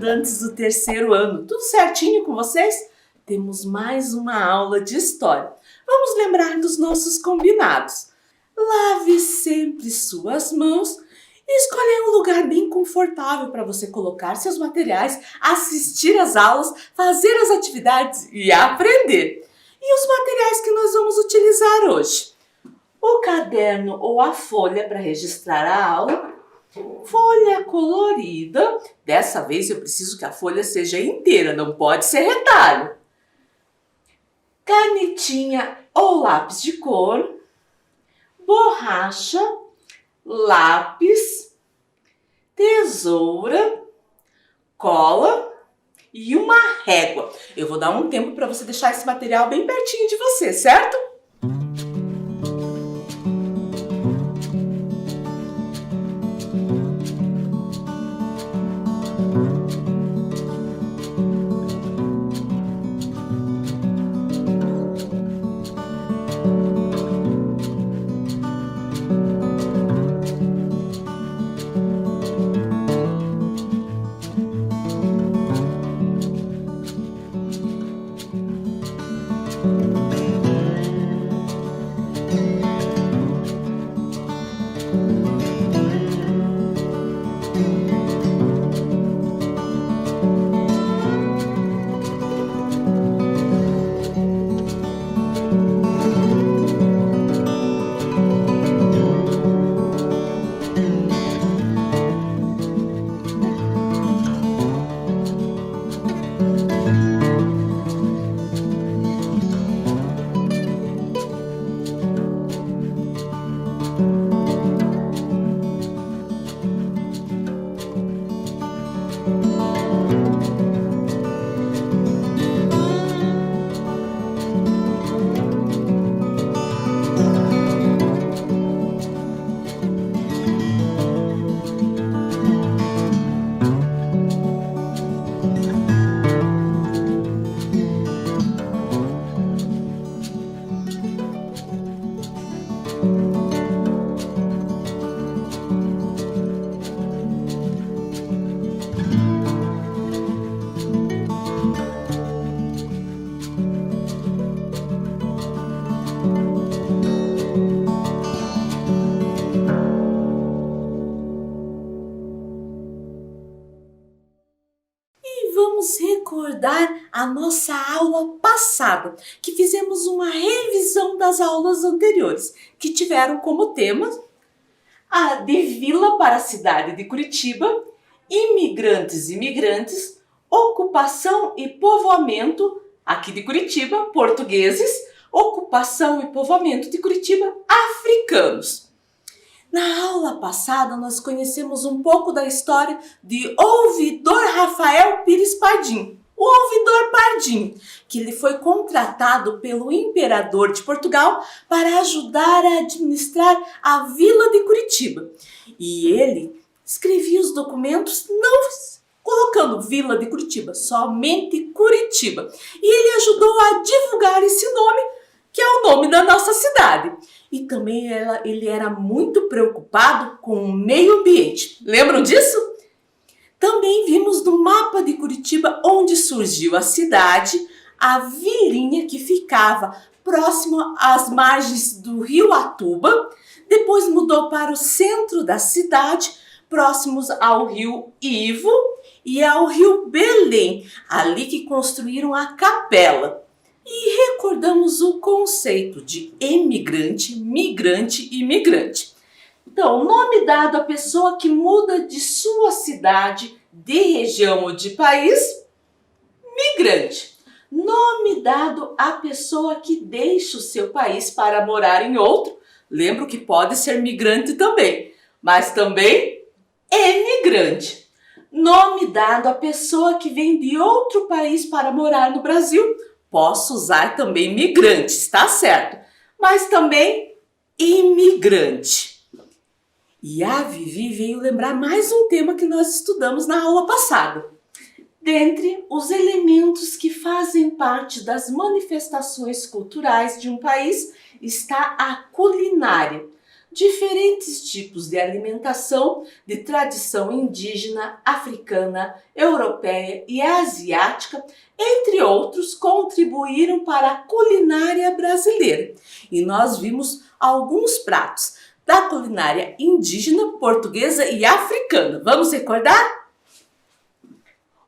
estudantes do terceiro ano. Tudo certinho com vocês? Temos mais uma aula de história. Vamos lembrar dos nossos combinados. Lave sempre suas mãos e escolha um lugar bem confortável para você colocar seus materiais, assistir às aulas, fazer as atividades e aprender. E os materiais que nós vamos utilizar hoje? O caderno ou a folha para registrar a aula, folha colorida, dessa vez eu preciso que a folha seja inteira, não pode ser retalho. Canetinha ou lápis de cor, borracha, lápis, tesoura, cola e uma régua. Eu vou dar um tempo para você deixar esse material bem pertinho de você, certo? Vamos recordar a nossa aula passada, que fizemos uma revisão das aulas anteriores, que tiveram como tema a de Vila para a cidade de Curitiba, imigrantes e migrantes, ocupação e povoamento aqui de Curitiba, portugueses, ocupação e povoamento de Curitiba, africanos. Na aula passada, nós conhecemos um pouco da história de Ouvidor Rafael Pires Pardinho, o Ouvidor Pardinho, que ele foi contratado pelo imperador de Portugal para ajudar a administrar a vila de Curitiba. E ele escrevia os documentos não colocando Vila de Curitiba, somente Curitiba. E ele ajudou a divulgar esse nome, que é o nome da nossa cidade. E também ele era muito preocupado com o meio ambiente. Lembram disso? Também vimos no mapa de Curitiba onde surgiu a cidade, a vilinha que ficava próximo às margens do rio Atuba, depois mudou para o centro da cidade, próximos ao rio Ivo e ao rio Belém, ali que construíram a capela. E recordamos o conceito de emigrante, migrante e migrante. Então, o nome dado à pessoa que muda de sua cidade, de região ou de país, migrante. Nome dado à pessoa que deixa o seu país para morar em outro, lembro que pode ser migrante também, mas também emigrante. Nome dado à pessoa que vem de outro país para morar no Brasil, posso usar também migrantes, tá certo? Mas também imigrante. E a Vivi veio lembrar mais um tema que nós estudamos na aula passada. Dentre os elementos que fazem parte das manifestações culturais de um país está a culinária. diferentes tipos de alimentação de tradição indígena, africana, europeia e asiática, entre outros, contribuíram para a culinária brasileira. E nós vimos alguns pratos da culinária indígena, portuguesa e africana. Vamos recordar?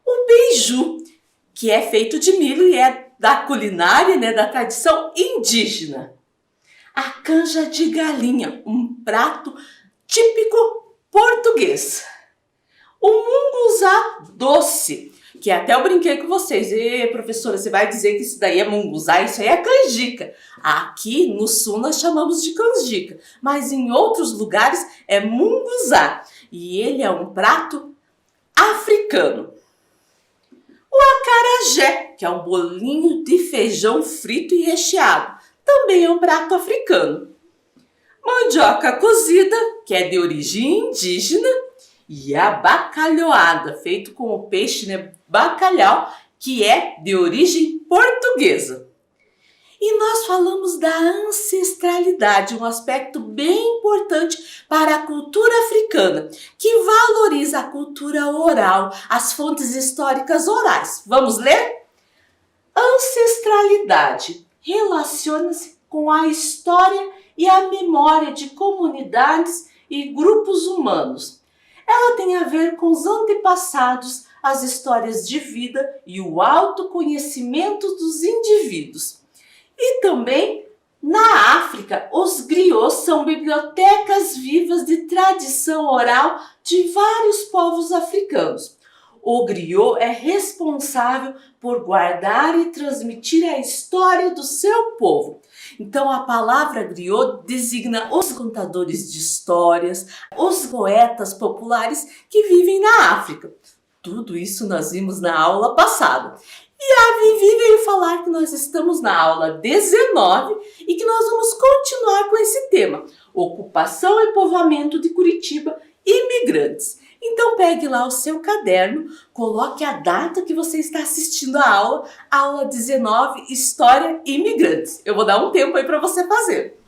O beiju, que é feito de milho e é da culinária, da tradição indígena. A canja de galinha, um prato típico português. O munguzá doce, que até eu brinquei com vocês. Professora, você vai dizer que isso daí é munguzá? Isso aí é canjica. Aqui no sul nós chamamos de canjica, mas em outros lugares é munguzá. E ele é um prato africano. O acarajé, que é um bolinho de feijão frito e recheado, também é um prato africano. Mandioca cozida, que é de origem indígena, e a bacalhoada, feito com o peixe, bacalhau, que é de origem portuguesa. E nós falamos da ancestralidade, um aspecto bem importante para a cultura africana, que valoriza a cultura oral, as fontes históricas orais. Vamos ler? Ancestralidade relaciona-se com a história e a memória de comunidades e grupos humanos. Ela tem a ver com os antepassados, as histórias de vida e o autoconhecimento dos indivíduos. E também, na África, os griots são bibliotecas vivas de tradição oral de vários povos africanos. O griot é responsável por guardar e transmitir a história do seu povo. Então, a palavra griot designa os contadores de histórias, os poetas populares que vivem na África. Tudo isso nós vimos na aula passada. E a Vivi veio falar que nós estamos na aula 19 e que nós vamos continuar com esse tema: ocupação e povoamento de Curitiba, imigrantes. Então pegue lá o seu caderno, coloque a data que você está assistindo a aula 19, História e Imigrantes. Eu vou dar um tempo aí para você fazer.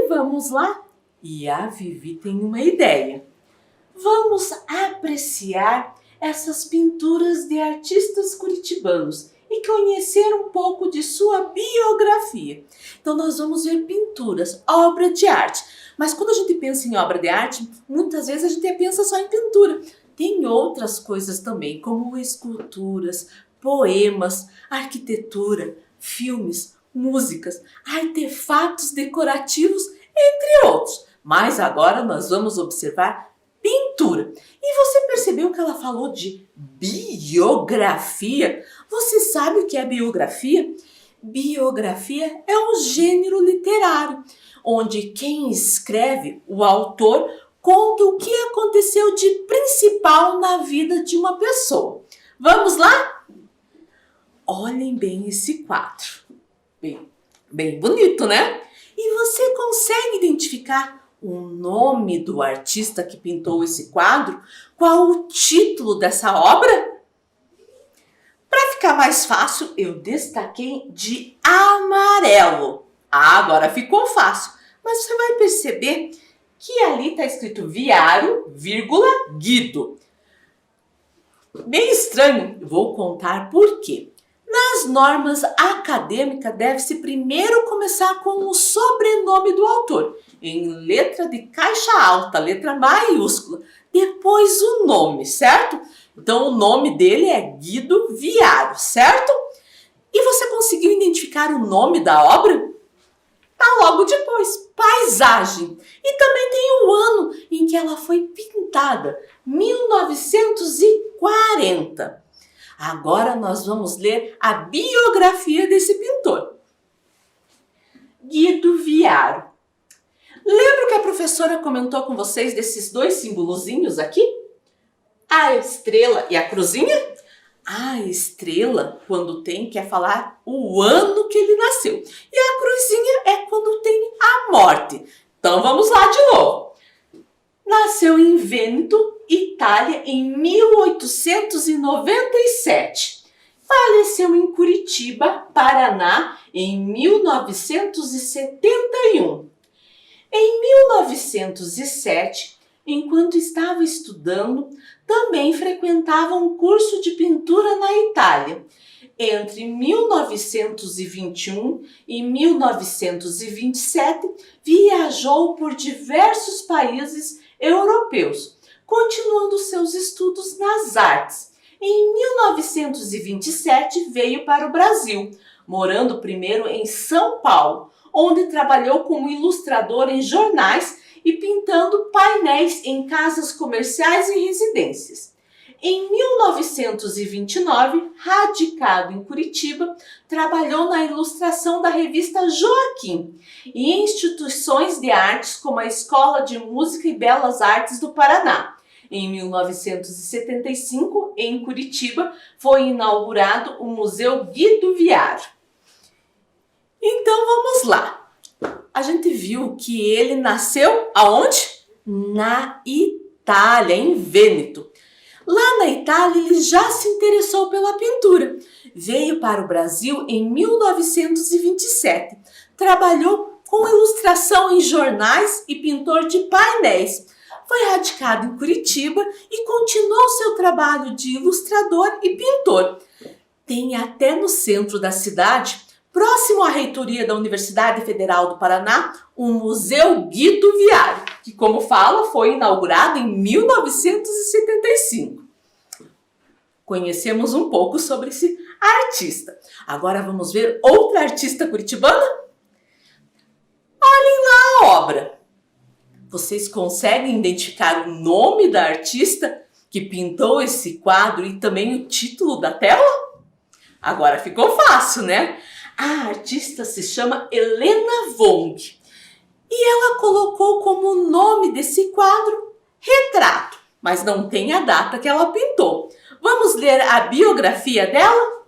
Vamos lá? E a Vivi tem uma ideia. Vamos apreciar essas pinturas de artistas curitibanos e conhecer um pouco de sua biografia. Então nós vamos ver pinturas, obra de arte. Mas quando a gente pensa em obra de arte, muitas vezes a gente pensa só em pintura. Tem outras coisas também, como esculturas, poemas, arquitetura, filmes, músicas, artefatos decorativos, entre outros. Mas agora nós vamos observar pintura. E você percebeu que ela falou de biografia? Você sabe o que é biografia? Biografia é um gênero literário, onde quem escreve, o autor, conta o que aconteceu de principal na vida de uma pessoa. Vamos lá? Olhem bem esse quadro. Bem bonito, né? E você consegue identificar o nome do artista que pintou esse quadro? Qual o título dessa obra? Para ficar mais fácil, eu destaquei de amarelo. Ah, agora ficou fácil. Mas você vai perceber que ali está escrito Viário, vírgula, Guido. Bem estranho, vou contar por quê. Nas normas acadêmicas, deve-se primeiro começar com o sobrenome do autor, em letra de caixa alta, letra maiúscula. Depois o nome, certo? Então, o nome dele é Guido Viário, certo? E você conseguiu identificar o nome da obra? Tá logo depois, Paisagem. E também tem o ano em que ela foi pintada, 1940. Agora nós vamos ler a biografia desse pintor. Guido Viário. Lembra que a professora comentou com vocês desses dois simbolozinhos aqui? A estrela e a cruzinha? A estrela, quando tem, quer falar o ano que ele nasceu. E a cruzinha é quando tem a morte. Então vamos lá de novo. Nasceu em Vêneto, Itália, em 1897. Faleceu em Curitiba, Paraná, em 1971. Em 1907, enquanto estava estudando, também frequentava um curso de pintura na Itália. Entre 1921 e 1927, viajou por diversos países europeus, continuando seus estudos nas artes. Em 1927, veio para o Brasil, morando primeiro em São Paulo, onde trabalhou como ilustrador em jornais e pintando painéis em casas comerciais e residências. Em 1929, radicado em Curitiba, trabalhou na ilustração da revista Joaquim e em instituições de artes como a Escola de Música e Belas Artes do Paraná. Em 1975, em Curitiba, foi inaugurado o Museu Guido Viário. Então vamos lá. A gente viu que ele nasceu aonde? Na Itália, em Vêneto. Lá na Itália, ele já se interessou pela pintura. Veio para o Brasil em 1927. Trabalhou com ilustração em jornais e pintor de painéis. Foi radicado em Curitiba e continuou seu trabalho de ilustrador e pintor. Tem até no centro da cidade, próximo à reitoria da Universidade Federal do Paraná, o Museu Guido Viário, que, como fala, foi inaugurado em 1975. Conhecemos um pouco sobre esse artista. Agora vamos ver outra artista curitibana? Olhem lá a obra. Vocês conseguem identificar o nome da artista que pintou esse quadro e também o título da tela? Agora ficou fácil, né? A artista se chama Helena Wong e ela colocou como nome desse quadro Retrato, mas não tem a data que ela pintou. Vamos ler a biografia dela?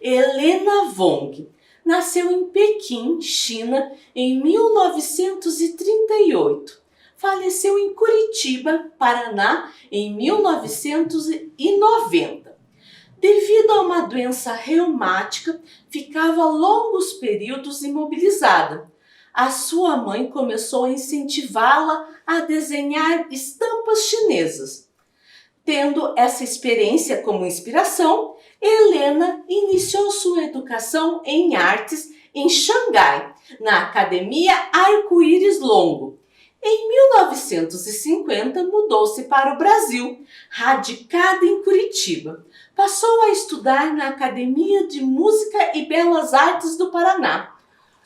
Helena Wong nasceu em Pequim, China, em 1938. Faleceu em Curitiba, Paraná, em 1990. Devido a uma doença reumática, ficava longos períodos imobilizada. A sua mãe começou a incentivá-la a desenhar estampas chinesas. Tendo essa experiência como inspiração, Helena iniciou sua educação em artes em Xangai, na Academia Arco-Íris Longo. Em 1950, mudou-se para o Brasil, radicada em Curitiba. Passou a estudar na Academia de Música e Belas Artes do Paraná.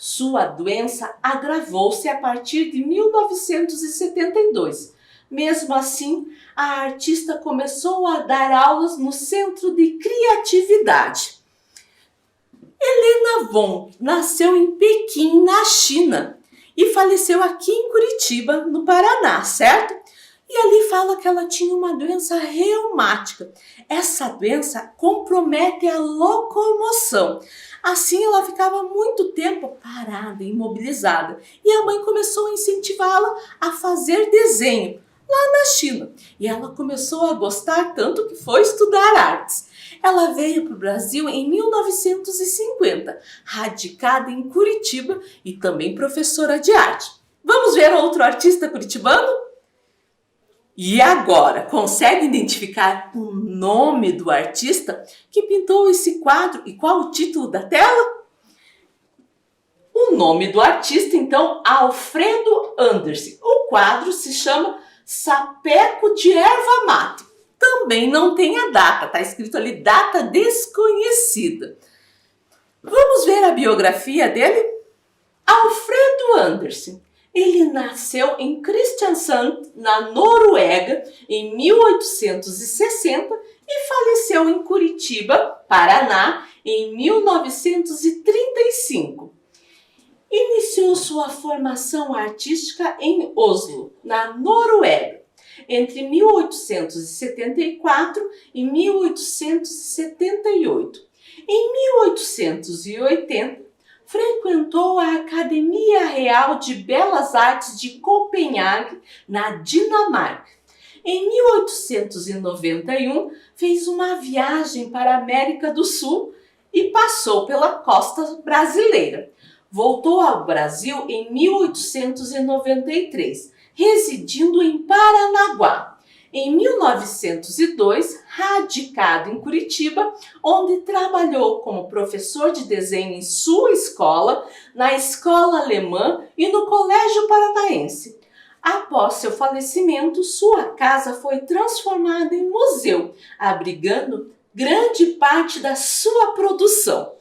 Sua doença agravou-se a partir de 1972. Mesmo assim, a artista começou a dar aulas no Centro de Criatividade. Helena Von nasceu em Pequim, na China, e faleceu aqui em Curitiba, no Paraná, certo? E ali fala que ela tinha uma doença reumática. Essa doença compromete a locomoção. Assim, ela ficava muito tempo parada, imobilizada. E a mãe começou a incentivá-la a fazer desenho lá na China. E ela começou a gostar tanto que foi estudar artes. Ela veio para o Brasil em 1950, radicada em Curitiba e também professora de arte. Vamos ver outro artista curitibano? E agora, consegue identificar o nome do artista que pintou esse quadro e qual o título da tela? O nome do artista, então, Alfredo Andersen. O quadro se chama Sapeco de Erva Mate. Também não tem a data, está escrito ali data desconhecida. Vamos ver a biografia dele? Alfredo Andersen. Ele nasceu em Kristiansand, na Noruega, em 1860 e faleceu em Curitiba, Paraná, em 1935. Iniciou sua formação artística em Oslo, na Noruega, entre 1874 e 1878. Em 1880, frequentou a Academia Real de Belas Artes de Copenhague, na Dinamarca. Em 1891, fez uma viagem para a América do Sul e passou pela costa brasileira. Voltou ao Brasil em 1893, residindo em Paranaguá. Em 1902, radicado em Curitiba, onde trabalhou como professor de desenho em sua escola, na Escola Alemã e no Colégio Paranaense. Após seu falecimento, sua casa foi transformada em museu, abrigando grande parte da sua produção.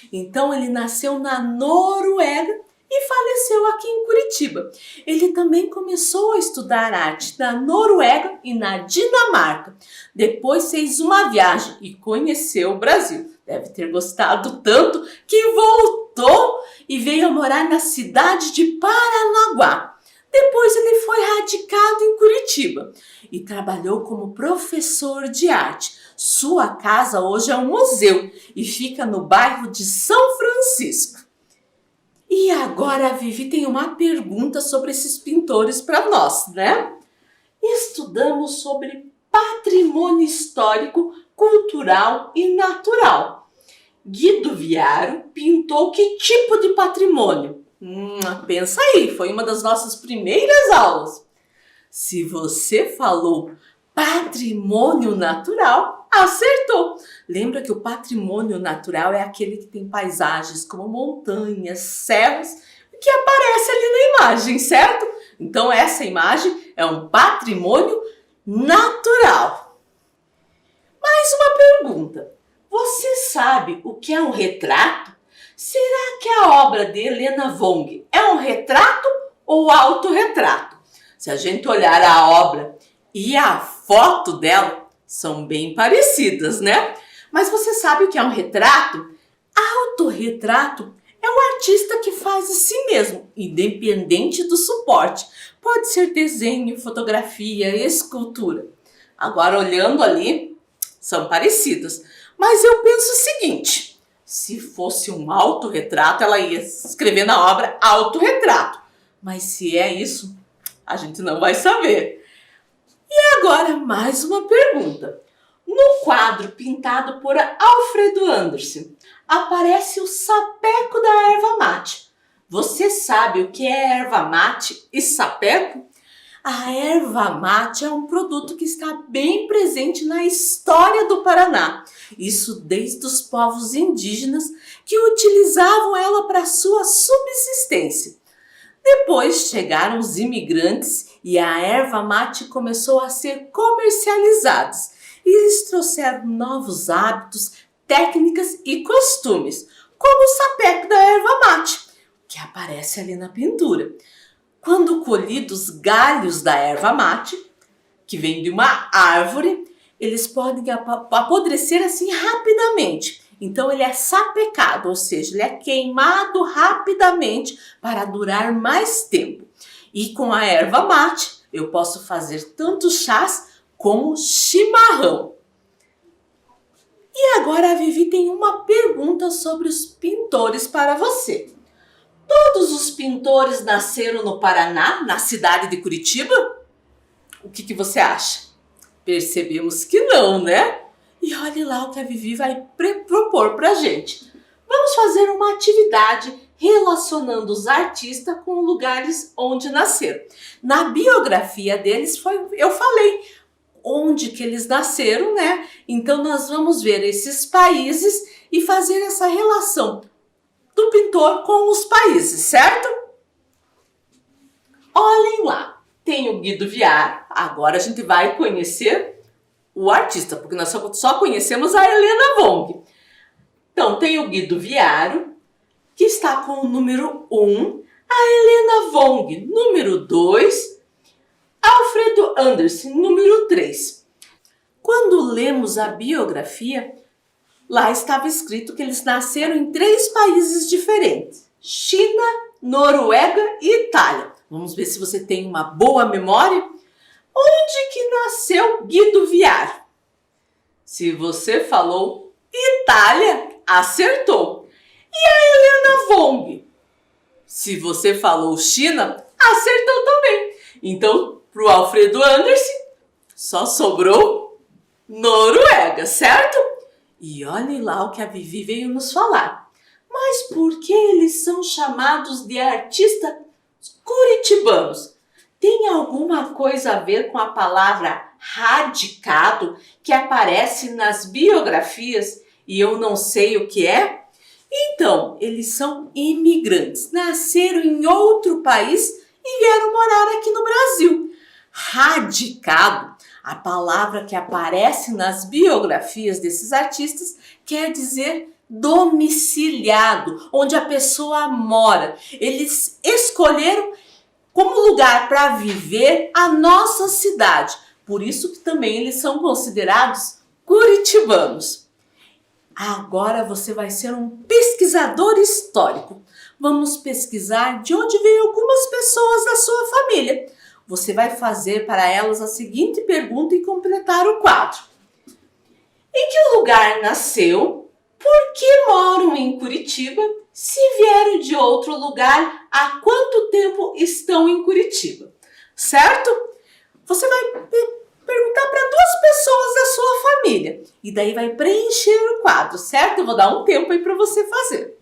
Então ele nasceu na Noruega e faleceu aqui em Curitiba. Ele também começou a estudar arte na Noruega e na Dinamarca. Depois fez uma viagem e conheceu o Brasil. Deve ter gostado tanto que voltou e veio a morar na cidade de Paranaguá. Depois ele foi radicado em Curitiba e trabalhou como professor de arte. Sua casa hoje é um museu e fica no bairro de São Francisco. E agora a Vivi tem uma pergunta sobre esses pintores para nós, né? Estudamos sobre patrimônio histórico, cultural e natural. Guido Viaro pintou que tipo de patrimônio? Pensa aí, foi uma das nossas primeiras aulas. Se você falou patrimônio natural, acertou! Lembra que o patrimônio natural é aquele que tem paisagens como montanhas, serras, que aparece ali na imagem, certo? Então essa imagem é um patrimônio natural. Mais uma pergunta. Você sabe o que é um retrato? Será que a obra de Helena Von é um retrato ou autorretrato? Se a gente olhar a obra e a foto dela, são bem parecidas, né? Mas você sabe o que é um retrato? Autorretrato é o artista que faz de si mesmo, independente do suporte. Pode ser desenho, fotografia, escultura. Agora, olhando ali, são parecidas. Mas eu penso o seguinte, se fosse um autorretrato, ela ia escrever na obra autorretrato. Mas se é isso, a gente não vai saber. E agora, mais uma pergunta. No quadro pintado por Alfredo Andersen, aparece o sapeco da erva mate. Você sabe o que é erva mate e sapeco? A erva mate é um produto que está bem presente na história do Paraná. Isso desde os povos indígenas que utilizavam ela para sua subsistência. Depois chegaram os imigrantes e a erva mate começou a ser comercializada. E eles trouxeram novos hábitos, técnicas e costumes, como o sapeco da erva mate. que aparece ali na pintura. Quando colhidos galhos da erva mate, que vem de uma árvore, eles podem apodrecer assim rapidamente. Então ele é sapecado, ou seja, ele é queimado rapidamente para durar mais tempo. E com a erva mate, eu posso fazer tanto chás como chimarrão. E agora a Vivi tem uma pergunta sobre os pintores para você. Todos os pintores nasceram no Paraná, na cidade de Curitiba? O que você acha? Percebemos que não, né? E olhe lá o que a Vivi vai propor pra gente. Vamos fazer uma atividade relacionando os artistas com lugares onde nasceram. Na biografia deles, eu falei onde que eles nasceram, né? Então nós vamos ver esses países e fazer essa relação do pintor com os países, certo? Olhem lá, tem o Guido Viar. Agora a gente vai conhecer o artista, porque nós só conhecemos a Helena Wong. Então tem o Guido Viaro, que está com o número 1, a Helena Wong, número 2, Alfredo Anderson, número 3. Quando lemos a biografia, lá estava escrito que eles nasceram em 3 países diferentes: China, Noruega e Itália. Vamos ver se você tem uma boa memória. Onde que nasceu Guido Viar? Se você falou Itália, acertou. E a Helena Wong? Se você falou China, acertou também. Então, para o Alfredo Anderson, só sobrou Noruega, certo? E olhe lá o que a Vivi veio nos falar. Mas por que eles são chamados de artistas curitibanos? Tem alguma coisa a ver com a palavra radicado que aparece nas biografias e eu não sei o que é? Então, eles são imigrantes, nasceram em outro país e vieram morar aqui no Brasil. Radicado, a palavra que aparece nas biografias desses artistas, quer dizer domiciliado, onde a pessoa mora. Eles escolheram como lugar para viver a nossa cidade. Por isso que também eles são considerados curitibanos. Agora você vai ser um pesquisador histórico. Vamos pesquisar de onde veio algumas pessoas da sua família. Você vai fazer para elas a seguinte pergunta e completar o quadro. Em que lugar nasceu? Por que moram em Curitiba? Se vieram de outro lugar, há quanto tempo estão em Curitiba? Certo? Você vai perguntar para 2 pessoas da sua família. E daí vai preencher o quadro, certo? Eu vou dar um tempo aí para você fazer.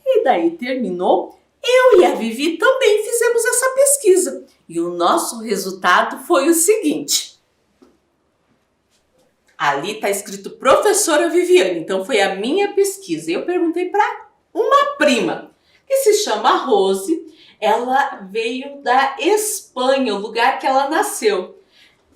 E daí terminou. Eu e a Vivi também fizemos essa pesquisa. E o nosso resultado foi o seguinte. Ali está escrito professora Viviane, então foi a minha pesquisa. Eu perguntei para uma prima, que se chama Rose. Ela veio da Espanha, o lugar que ela nasceu.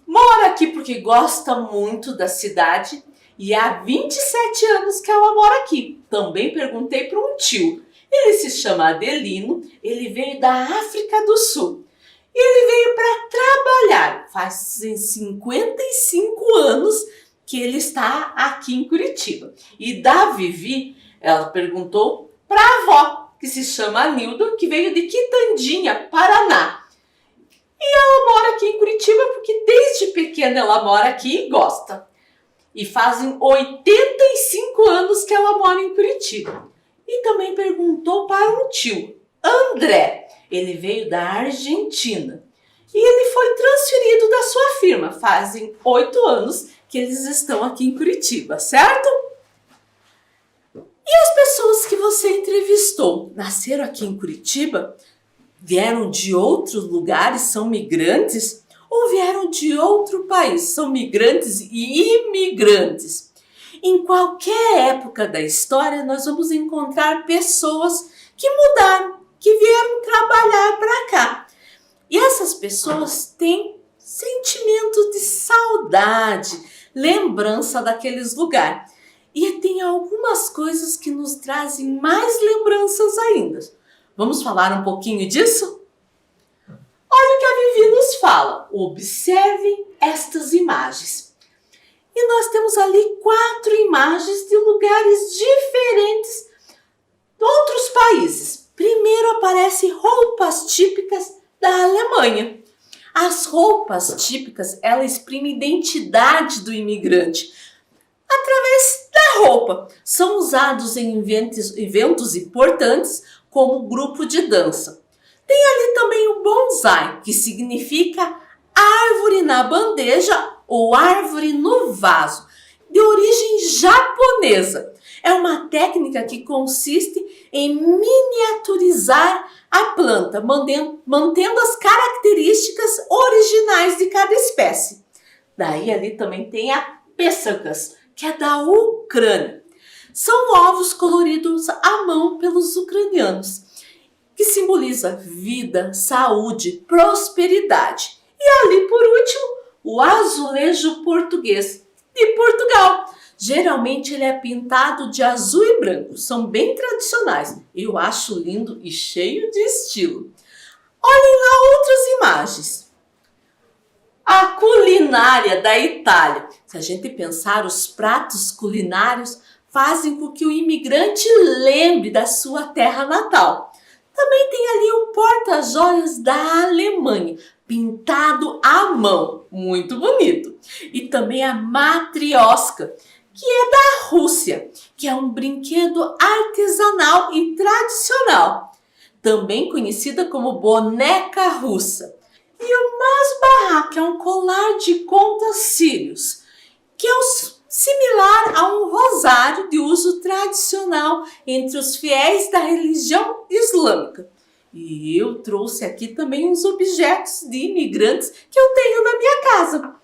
Mora aqui porque gosta muito da cidade e há 27 anos que ela mora aqui. Também perguntei para um tio. Ele se chama Adelino, ele veio da África do Sul. E ele veio para trabalhar. Fazem 55 anos que ele está aqui em Curitiba. E da Vivi, ela perguntou para a avó, que se chama Nilda, que veio de Quitandinha, Paraná. E ela mora aqui em Curitiba porque desde pequena ela mora aqui e gosta. E fazem 85 anos que ela mora em Curitiba. E também perguntou para um tio, André. Ele veio da Argentina. E ele foi transferido da sua firma. Fazem 8 anos que eles estão aqui em Curitiba, certo? E as pessoas que você entrevistou nasceram aqui em Curitiba? Vieram de outros lugares, são migrantes? Ou vieram de outro país, são migrantes e imigrantes? Em qualquer época da história, nós vamos encontrar pessoas que mudaram, que vieram trabalhar para cá. E essas pessoas têm sentimento de saudade, lembrança daqueles lugares. E tem algumas coisas que nos trazem mais lembranças ainda. Vamos falar um pouquinho disso? Olha o que a Vivi nos fala. Observem estas imagens. E nós temos ali 4 imagens de lugares diferentes de outros países. Primeiro aparecem roupas típicas da Alemanha. As roupas típicas, elas exprimem a identidade do imigrante através da roupa. São usados em eventos importantes, como grupo de dança. Tem ali também o bonsai, que significa árvore na bandeja ou árvore no vaso, de origem japonesa. É uma técnica que consiste em miniaturizar a planta, mantendo as características originais de cada espécie. Daí ali também tem a pêssacas, que é da Ucrânia. São ovos coloridos à mão pelos ucranianos, que simboliza vida, saúde, prosperidade. E ali, por último, o azulejo português de Portugal. Geralmente ele é pintado de azul e branco, são bem tradicionais. Eu acho lindo e cheio de estilo. Olhem lá outras imagens. A culinária da Itália. Se a gente pensar, os pratos culinários fazem com que o imigrante lembre da sua terra natal. Também tem ali um porta-joias da Alemanha, pintado à mão, muito bonito. E também a matrioska, que é da Rússia, que é um brinquedo artesanal e tradicional, também conhecida como boneca russa. E o masbarra, que é um colar de contas cílios, que é similar a um rosário de uso tradicional entre os fiéis da religião islâmica. E eu trouxe aqui também uns objetos de imigrantes que eu tenho na minha casa.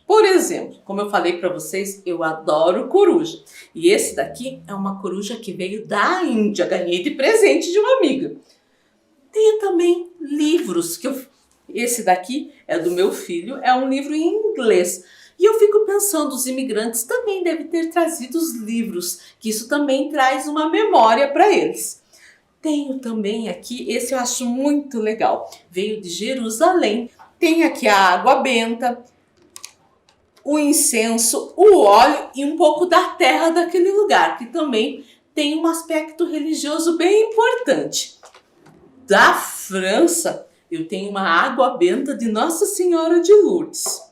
Por exemplo, como eu falei para vocês, eu adoro coruja. E esse daqui é uma coruja que veio da Índia, ganhei de presente de uma amiga. Tenho também livros, esse daqui é do meu filho, é um livro em inglês. E eu fico pensando, os imigrantes também devem ter trazido os livros, que isso também traz uma memória para eles. Tenho também aqui, esse eu acho muito legal, veio de Jerusalém. Tem aqui a água benta, o incenso, o óleo e um pouco da terra daquele lugar, que também tem um aspecto religioso bem importante. Da França, eu tenho uma água benta de Nossa Senhora de Lourdes.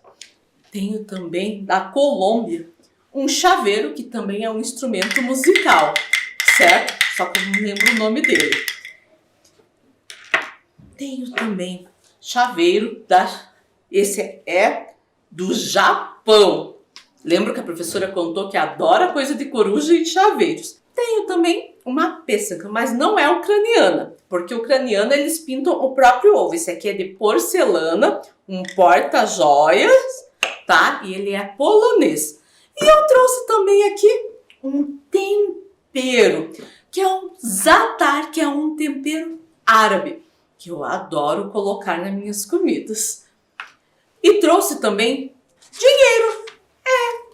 Tenho também da Colômbia um chaveiro, que também é um instrumento musical, certo? Só que eu não lembro o nome dele. Tenho também chaveiro esse é do Japão. Lembra que a professora contou que adora coisa de coruja e chaveiros. Tenho também uma pêssega, mas não é ucraniana, porque ucraniana eles pintam o próprio ovo. Esse aqui é de porcelana, um porta-joias, tá? E ele é polonês. E eu trouxe também aqui um tempero, que é um za'atar, que é um tempero árabe, que eu adoro colocar nas minhas comidas. E trouxe também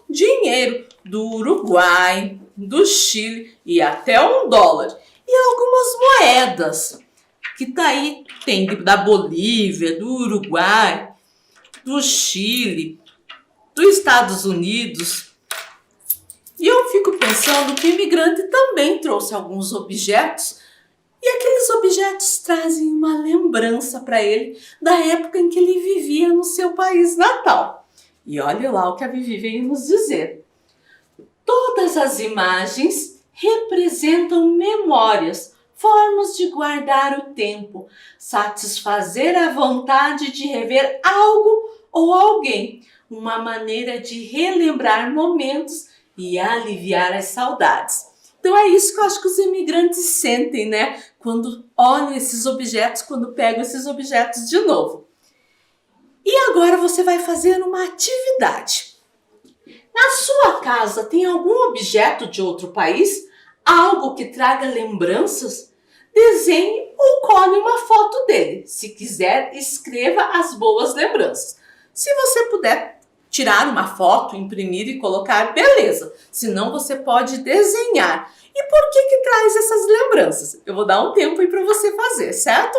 dinheiro do Uruguai, do Chile e até $1. E algumas moedas, que tá aí, tem da Bolívia, do Uruguai, do Chile, dos Estados Unidos. E eu fico pensando que o imigrante também trouxe alguns objetos, e aqueles objetos trazem uma lembrança para ele da época em que ele vivia no seu país natal. E olha lá o que a Vivi veio nos dizer. Todas as imagens representam memórias, formas de guardar o tempo, satisfazer a vontade de rever algo ou alguém, uma maneira de relembrar momentos e aliviar as saudades. Então é isso que eu acho que os imigrantes sentem, né? Quando olham esses objetos, quando pegam esses objetos de novo. E agora você vai fazer uma atividade. Na sua casa tem algum objeto de outro país? Algo que traga lembranças? Desenhe ou cole uma foto dele. Se quiser, escreva as boas lembranças. Se você puder tirar uma foto, imprimir e colocar, beleza. Senão você pode desenhar. E por que traz essas lembranças? Eu vou dar um tempo aí para você fazer, certo?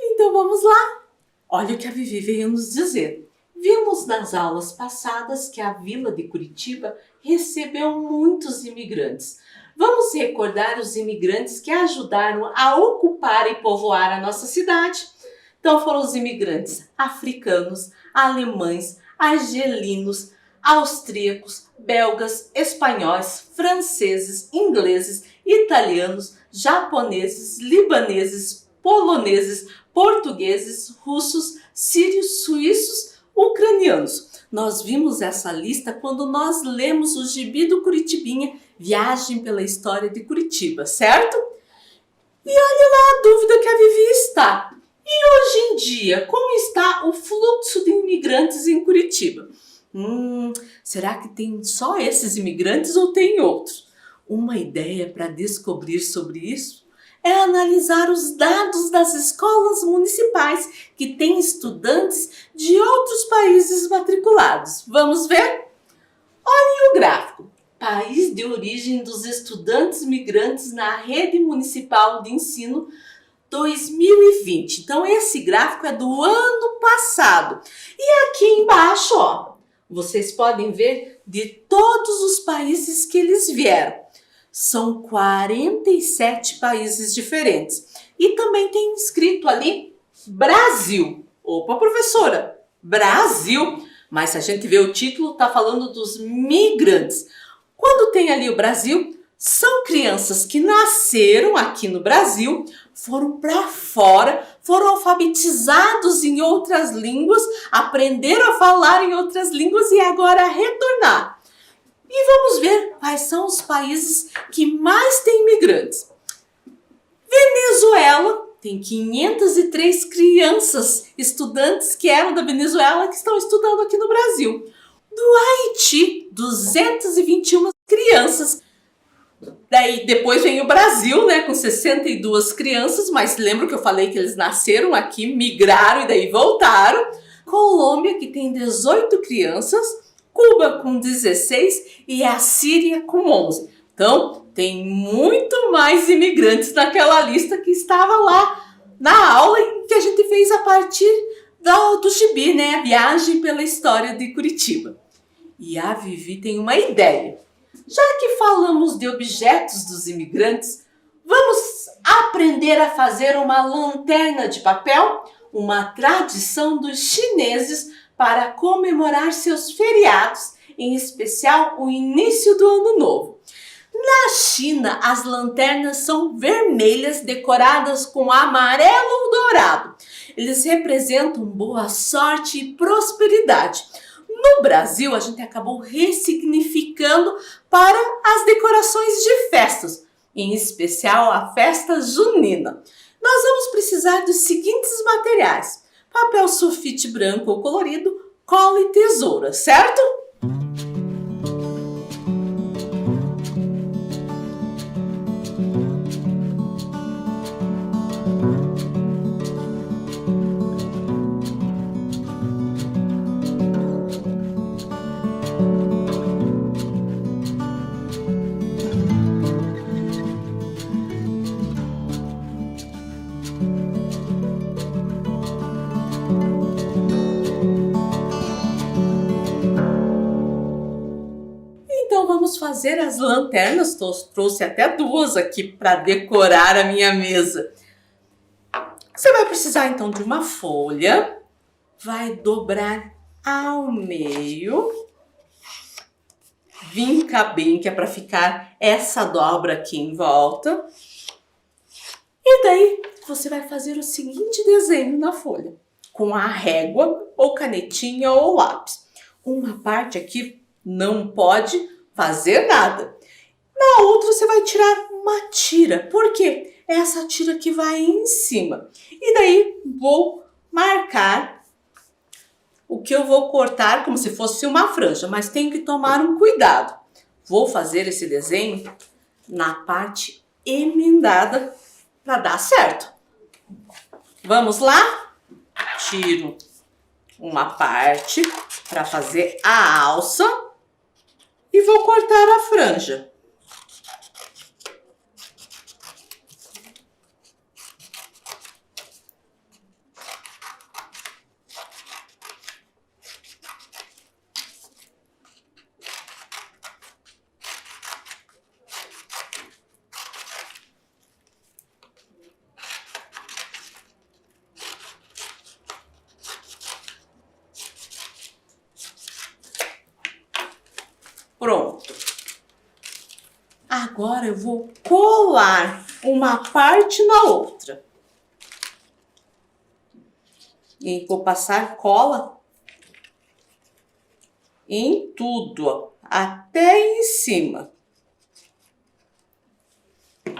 Então vamos lá! Olha o que a Vivi veio nos dizer. Vimos nas aulas passadas que a Vila de Curitiba recebeu muitos imigrantes. Vamos recordar os imigrantes que ajudaram a ocupar e povoar a nossa cidade. Então foram os imigrantes africanos, alemães, argelinos, austríacos, belgas, espanhóis, franceses, ingleses, italianos, japoneses, libaneses, poloneses, portugueses, russos, sírios, suíços, ucranianos. Nós vimos essa lista quando nós lemos o Gibi do Curitibinha, Viagem pela História de Curitiba, certo? E olha lá a dúvida que a Vivi está. E hoje em dia, como está o fluxo de imigrantes em Curitiba? Será que tem só esses imigrantes ou tem outros? Uma ideia para descobrir sobre isso é analisar os dados das escolas municipais que têm estudantes de outros países matriculados. Vamos ver? Olhem o gráfico. País de origem dos estudantes migrantes na rede municipal de ensino 2020. Então, esse gráfico é do ano passado. E aqui embaixo, ó, vocês podem ver de todos os países que eles vieram. São 47 países diferentes. E também tem escrito ali Brasil. Opa, professora, Brasil. Mas se a gente vê o título, está falando dos migrantes. Quando tem ali o Brasil, são crianças que nasceram aqui no Brasil, foram para fora, foram alfabetizados em outras línguas, aprenderam a falar em outras línguas e agora retornar. E vamos ver quais são os países que mais têm imigrantes. Venezuela tem 503 crianças, estudantes que eram da Venezuela que estão estudando aqui no Brasil. Do Haiti, 221 crianças. Daí depois vem o Brasil, né, com 62 crianças, mas lembra que eu falei que eles nasceram aqui, migraram e daí voltaram. Colômbia, que tem 18 crianças. Cuba com 16 e a Síria com 11. Então, tem muito mais imigrantes naquela lista que estava lá na aula que a gente fez a partir do gibi, né? A viagem pela história de Curitiba. E a Vivi tem uma ideia. Já que falamos de objetos dos imigrantes, vamos aprender a fazer uma lanterna de papel, uma tradição dos chineses para comemorar seus feriados, em especial o início do Ano Novo. Na China, as lanternas são vermelhas decoradas com amarelo ou dourado. Eles representam boa sorte e prosperidade. No Brasil, a gente acabou ressignificando para as decorações de festas, em especial a festa junina. Nós vamos precisar dos seguintes materiais: papel sulfite branco ou colorido, cola e tesoura, certo? Então vamos fazer as lanternas. Trouxe até duas aqui para decorar a minha mesa. Você vai precisar então de uma folha, vai dobrar ao meio, vinca bem, que é para ficar essa dobra aqui em volta. E daí você vai fazer o seguinte desenho na folha, com a régua ou canetinha ou lápis. Uma parte aqui não pode fazer nada. Na outra você vai tirar uma tira. Por quê? É essa tira que vai em cima. E daí vou marcar o que eu vou cortar como se fosse uma franja, mas tenho que tomar um cuidado. Vou fazer esse desenho na parte emendada para dar certo. Vamos lá? Tiro uma parte para fazer a alça e vou cortar a franja. Pronto. Agora eu vou colar uma parte na outra. E vou passar cola em tudo, ó, até em cima.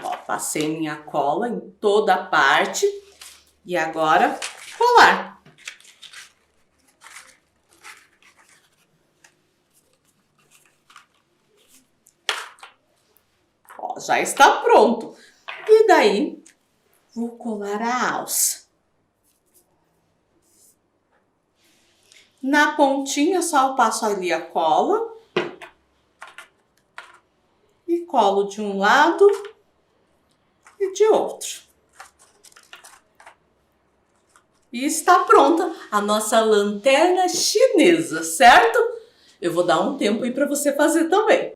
Ó, passei minha cola em toda a parte e agora colar. Ó, já está pronto. E daí Vou colar a alça. Na pontinha só eu passo ali a cola. E colo de um lado e de outro. E está pronta a nossa lanterna chinesa, certo? Eu vou dar um tempo aí para você fazer também.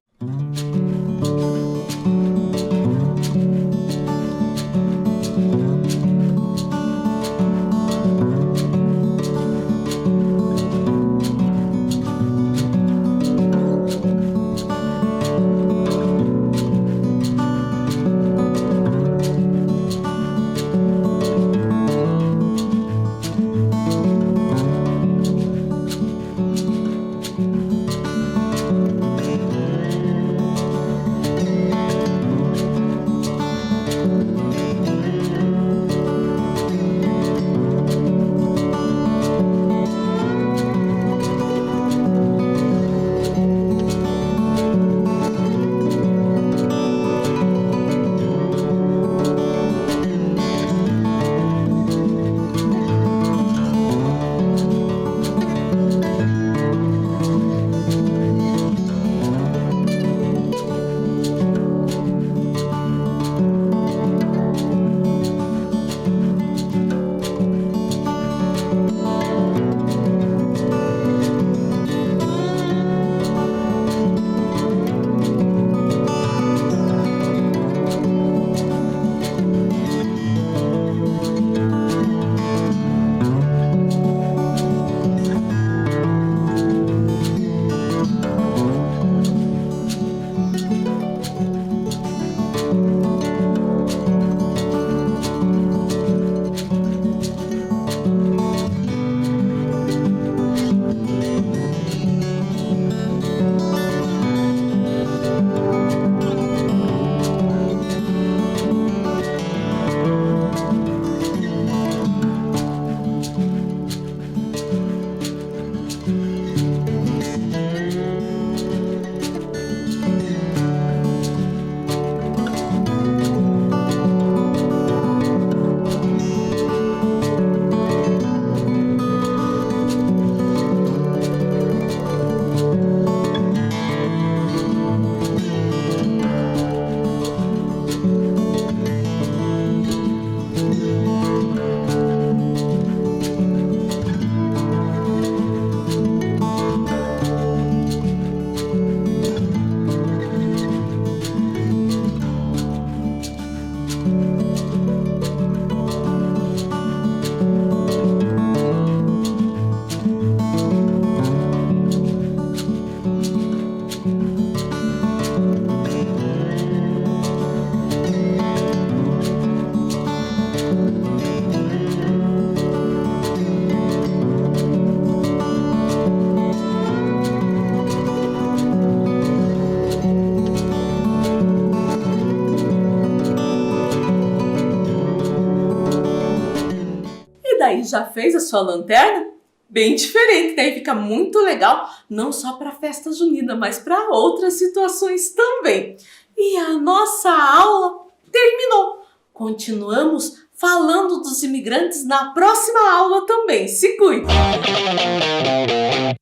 Daí já fez a sua lanterna? Bem diferente, daí fica muito legal, não só para a festa junina, mas para outras situações também. E a nossa aula terminou. Continuamos falando dos imigrantes na próxima aula também. Se cuide!